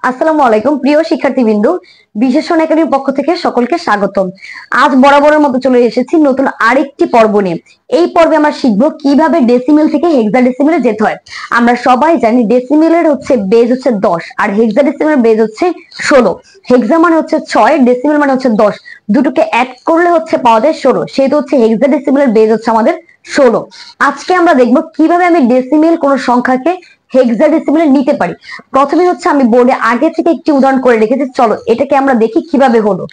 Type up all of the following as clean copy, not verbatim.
আসসালামু আলাইকুম প্রিয় শিক্ষার্থীবৃন্দ, বিশেষণ একাডেমির পক্ষ থেকে সকলকে স্বাগতম। আজ বরাবরের মতো চলে এসেছি নতুন আরেকটি পর্ব নিয়ে। এই পর্বে আমরা শিখবো কিভাবে ডেসিমেল থেকে হেক্সাডেসিমেলে যেতে হয়। আমরা সবাই জানি ডেসিমেলের বেজ হচ্ছে 10 আর হেক্সাডেসিমেলের বেজ হচ্ছে 16। হেক্সা মানে হচ্ছে 6, ডেসিমেল মানে হচ্ছে 10, দুটোকে অ্যাড করলে পাওয়া যায় 16। সেহেতু হেক্সাডেসিমেলের বেজ হচ্ছে আমাদের 16। আজকে আমরা দেখবো কিভাবে আমি ডেসিমেল কোন সংখ্যাকে হেক্সাডেসিমেলে নিতে পারি। প্রথমে আমি বোর্ডে আগে থেকে একটি উদাহরণ করে রেখেছি, চলো এটাকে আমরা দেখি কিভাবে হলো।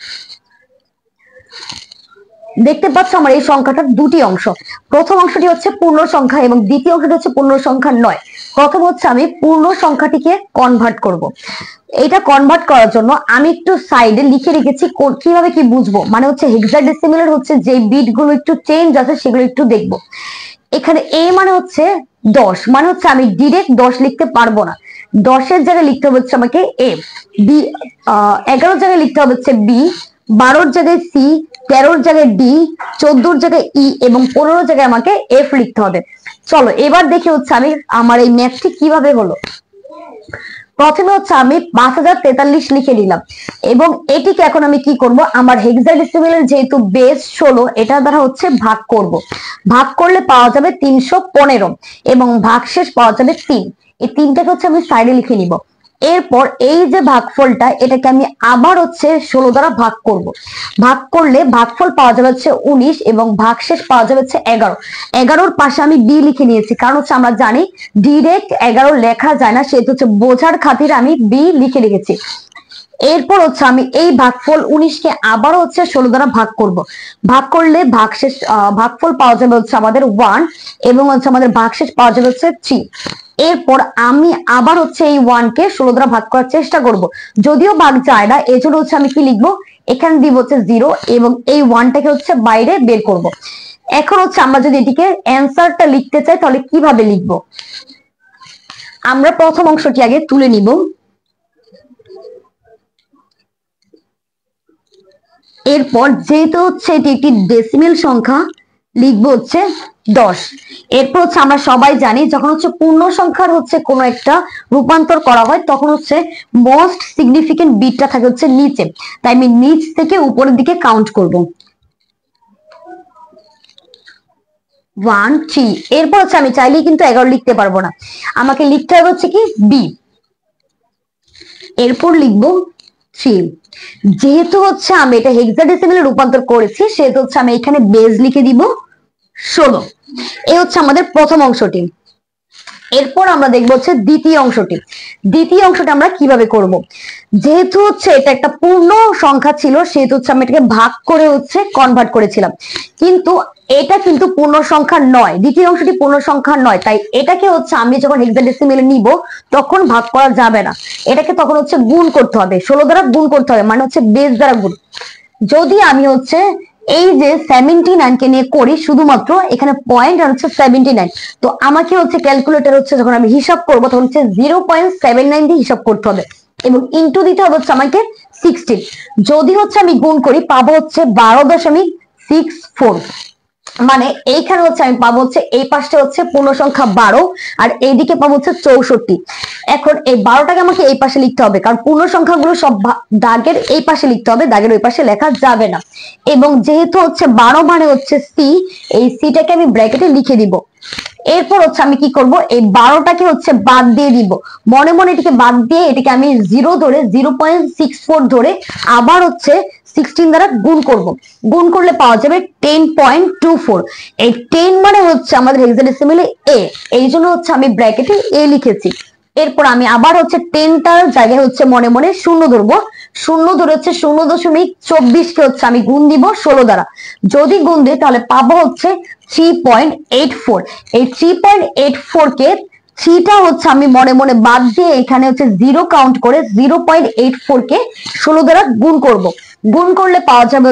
দেখতে পাচ্ছ আমার এই সংখ্যাটার দুটি অংশ। প্রথম অংশটি হচ্ছে পূর্ণ সংখ্যা এবং দ্বিতীয় অংশটি হচ্ছে পূর্ণ সংখ্যা নয়। প্রথম আমি পূর্ণ সংখ্যাটিকে কনভার্ট করব। এটা কনভার্ট করার জন্য আমি একটু সাইডে লিখে রেখেছি কিভাবে কি বুঝবো, মানে হেক্সাডেসিমেলের যে বিট গুলো একটু চেঞ্জ আছে সেগুলো একটু দেখবো। এখানে এ মানে 10, মানে আমি ডিরেক্ট 10 লিখতে পারবো না। 10-এর জায়গায় লিখতে হবে আমাকে এ। বি 11-র জায়গায় লিখতে হবে বি, 12-র জায়গায় সি, 13-র জায়গায় ডি, 14-র জায়গায় ই এবং 15-র জায়গায় আমাকে এফ লিখতে হবে। চলো এবার দেখি আমি আমার এই ম্যাথটি কিভাবে হলো। প্রথমে আমি 5043 লিখে নিলাম এবং এটিকে এখন আমি কি করব, আমার হেক্সাডেসিমেলের যেহেতু বেস 16 এটা দ্বারা ভাগ করব। ভাগ করলে পাওয়া যাবে 315 এবং ভাগশেষ পাওয়া যাবে 3। এই 3টাকে আমি সাইডে লিখে নিব। এরপর এই যে ভাগফলটা এটাকে আমি আবার 16 দ্বারা ভাগ করব। ভাগ করলে ভাগফল পাওয়া যাবে 19 এবং ভাগশেষ পাওয়া যাবে 11। 11-র পাশে আমি বি লিখে নিয়েছি, কারণ আমরা জানি ডিরেক্ট 11 লেখা যায় না, সেহেতু বোঝার খাতিরে আমি বি লিখে রেখেছি। এরপর আমি এই ভাগফল 19 কে আবার 16 দ্বারা ভাগ করব। ভাগ করলে ভাগশেষ ভাগফল পাওয়া যাবে আমাদের 1 এবং আমাদের ভাগশেষ পাওয়া যাবে 3। এরপর আমি আবার এই 1 কে 16 দ্বারা ভাগ করার চেষ্টা করব, যদিও ভাগ যায় না, এজন্য আমি কি লিখবো, এখানে দিব 0 এবং এই 1টাকে বাইরে বের করব। এখন আমরা যদি এটিকে অ্যান্সারটা লিখতে চাই তাহলে কিভাবে লিখব, আমরা প্রথম অংশটি আগে তুলে নিব। এরপর যেহেতু এটি একটি ডেসিমেল সংখ্যা লিখবো 10। এরপর আমরা সবাই জানি যখন পূর্ণ সংখ্যার কোনো একটা রূপান্তর করা হয় তখন মোস্ট সিগনিফিকেন্ট বিটটা থাকে নিচে, তাই আমি নিচ থেকে উপরের দিকে কাউন্ট করব। 1 3। এরপর আমি চাইলেই কিন্তু 11 লিখতে পারবো না, আমাকে লিখতে হবে কি বি। এরপর লিখবো 3। যেহেতু আমি এটা হেক্সাডেসিমেলে রূপান্তর করেছি সেহেতু আমি এখানে বেজ লিখে দিব 16। এই আমাদের প্রথম অংশটি। এরপর আমরা দেখবো দ্বিতীয় অংশটি। দ্বিতীয় অংশটা আমরা কিভাবে করব, যেহেতু এটা একটা পূর্ণ সংখ্যা ছিল সেহেতু আমি এটাকে ভাগ করে কনভার্ট করেছিলাম, কিন্তু এটা কিন্তু পূর্ণ সংখ্যা নয়, দ্বিতীয় অংশটি পূর্ণ সংখ্যা নয়, তাই এটাকে আমি যখন হেক্সাডেসিমেলে নিব তখন ভাগ করা যাবে না, এটাকে তখন গুণ করতে হবে, 16 দ্বারা গুণ করতে হবে, মানে বেজ দ্বারা গুণ। যদি আমি এই যে 79 কে নিয়ে করি, শুধুমাত্র এখানে পয়েন্ট আর 79, তো আমাকে ক্যালকুলেটর যখন আমি হিসাব করব তখন 0.79 দিয়ে হিসাব করতে হবে এবং ইনটু দিতে হবে আমাকে 16। যদি আমি গুণ করি পাবো 12.64, মানে এইখানে আমি পাবো এই পাশে পূর্ণ সংখ্যা 12 আর এইদিকে পাবো 64। এখন এই 12টাকে আমাকে এই পাশে লিখতে হবে, কারণ পূর্ণ সংখ্যাগুলো সব দাগের এই পাশে লিখতে হবে, দাগের ওই পাশে লেখা যাবে না। এবং যেহেতু 12 মানে সি, এই সিটাকে আমি ব্র্যাকেটে লিখে দিব। এরপর আমি কি করব, এই 12টাকে বাদ দিয়ে দিব, মনে মনে এটিকে বাদ দিয়ে এটিকে আমি 0 ধরে 0.64 ধরে আবার 16 দ্বারা গুণ করব। গুণ করলে পাওয়া যাবে 10.24। এই 10 মানে আমাদের হেক্সাডেসিমেলে এ, এই জন্য আমি ব্র্যাকেটে এ লিখেছি। এরপর আমি আবার 10টার জায়গায় মনে মনে শূন্য ধরবো, শূন্য ধরে 0.24 কে আমি গুণ দিব 16 দ্বারা। যদি গুণ দিই তাহলে পাবো 3.84। এই 3.84 কে 3টা আমি মনে মনে বাদ দিয়ে এখানে 0 কাউন্ট করে 0.84 কে 16 দ্বারা গুণ করব। গুণ করলে পাওয়া যাবে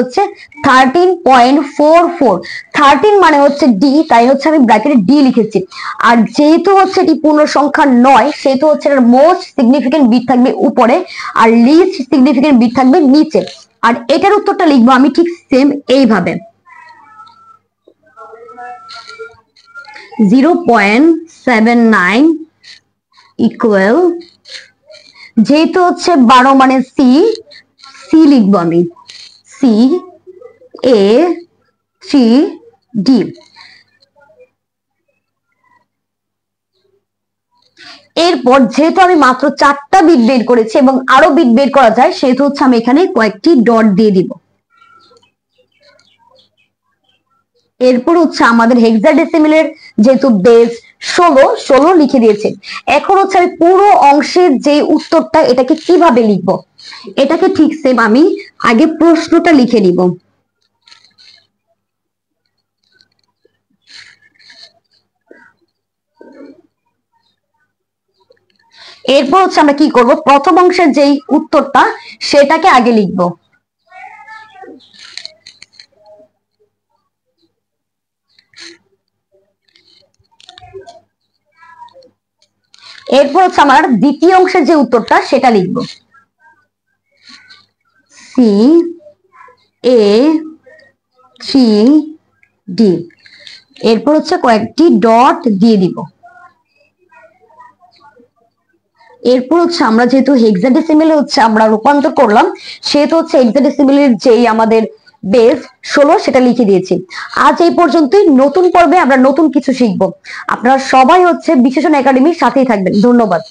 13.44। 13 মানে ডি, তাই আমি ব্র্যাকেটে ডি লিখেছি। আর যেহেতু এটি পূর্ণ সংখ্যা নয় সেহেতু এর মোস্ট সিগনিফিকেন্ট বিট থাকবে উপরে আর লিস্ট সিগনিফিকেন্ট বিট থাকবে নিচে। আর এটার উত্তরটা লিখবো আমি ঠিক সেম এইভাবে, 0.79 equal যেহেতু হচ্ছে 12 মানে সি, সি লিখবো আমি, সি এ সি ডি। এরপর যেহেতু আমি মাত্র 4টা বিট বের করেছি এবং আরো বিট বের করা যায়, সেহেতু হচ্ছে আমি এখানে কয়েকটি ডট দিয়ে দিব। এরপর হচ্ছে আমাদের হেক্সাডেসিমেলের যেহেতু বেস 16 লিখে দিয়েছে। এখন হচ্ছে আমি পুরো অংশের যে উত্তরটা, এটাকে কিভাবে লিখব, এটাকে ঠিক সেম আমি আগে প্রশ্নটা লিখে নিব। এরপর হচ্ছে আমরা কি করব, প্রথম অংশের যেই উত্তরটা সেটাকে আগে লিখব। এরপর হচ্ছে আমার দ্বিতীয় অংশের যে উত্তরটা সেটা লিখব, সি এ সি ডি। এরপর হচ্ছে কয়েকটি ডট দিয়ে দিব। এরপর হচ্ছে আমরা যেহেতু হেক্সাডেসিমেলে হচ্ছে আমরা রূপান্তর করলাম, সেহেতু হচ্ছে হেক্সাডেসিমেলের যেই আমাদের বেস 16 সেটা লিখে দিয়েছি। আজ এই পর্যন্তই। নতুন পর্বে আমরা নতুন কিছু শিখবো। আপনারা সবাই হচ্ছে বিশেষণ একাডেমির সাথেই থাকবেন। ধন্যবাদ।